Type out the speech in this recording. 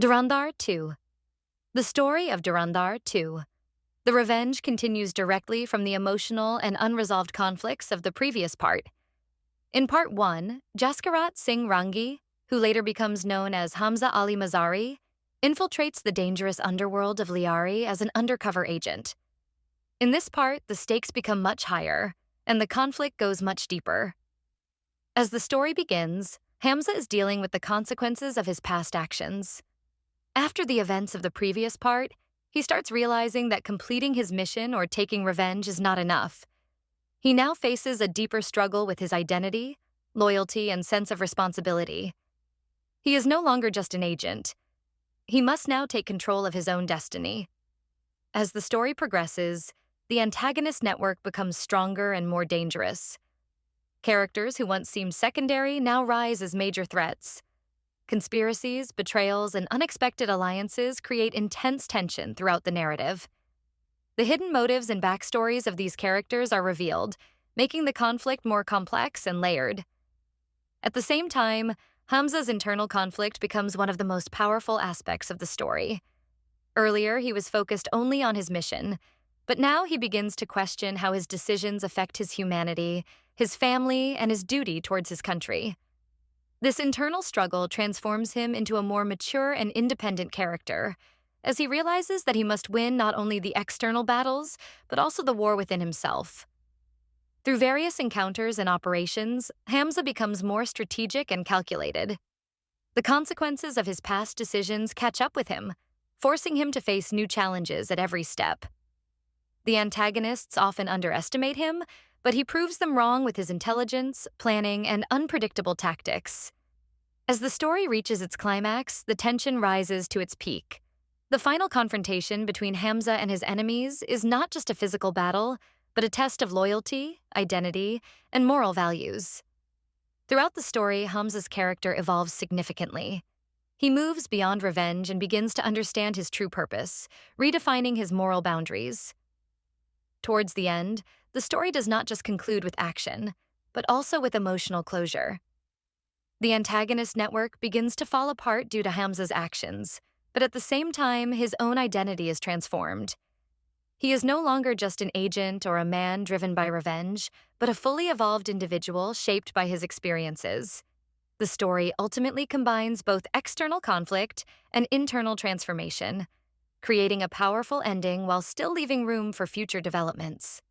Dhurandhar 2. The story of Dhurandhar 2. The revenge continues directly from the emotional and unresolved conflicts of the previous part. In part 1, Jaskarat Singh Rangi, who later becomes known as Hamza Ali Mazari, infiltrates the dangerous underworld of Liari as an undercover agent. In this part, the stakes become much higher, and the conflict goes much deeper. As the story begins, Hamza is dealing with the consequences of his past actions. After the events of the previous part, he starts realizing that completing his mission or taking revenge is not enough. He now faces a deeper struggle with his identity, loyalty, and sense of responsibility. He is no longer just an agent. He must now take control of his own destiny. As the story progresses, the antagonist network becomes stronger and more dangerous. Characters who once seemed secondary now rise as major threats. Conspiracies, betrayals, and unexpected alliances create intense tension throughout the narrative. The hidden motives and backstories of these characters are revealed, making the conflict more complex and layered. At the same time, Hamza's internal conflict becomes one of the most powerful aspects of the story. Earlier, he was focused only on his mission, but now he begins to question how his decisions affect his humanity, his family, and his duty towards his country. This internal struggle transforms him into a more mature and independent character, as he realizes that he must win not only the external battles, but also the war within himself. Through various encounters and operations, Hamza becomes more strategic and calculated. The consequences of his past decisions catch up with him, forcing him to face new challenges at every step. The antagonists often underestimate him, but he proves them wrong with his intelligence, planning, and unpredictable tactics. As the story reaches its climax, the tension rises to its peak. The final confrontation between Hamza and his enemies is not just a physical battle, but a test of loyalty, identity, and moral values. Throughout the story, Hamza's character evolves significantly. He moves beyond revenge and begins to understand his true purpose, redefining his moral boundaries. Towards the end, the story does not just conclude with action, but also with emotional closure. The antagonist network begins to fall apart due to Hamza's actions, but at the same time, his own identity is transformed. He is no longer just an agent or a man driven by revenge, but a fully evolved individual shaped by his experiences. The story ultimately combines both external conflict and internal transformation, creating a powerful ending while still leaving room for future developments.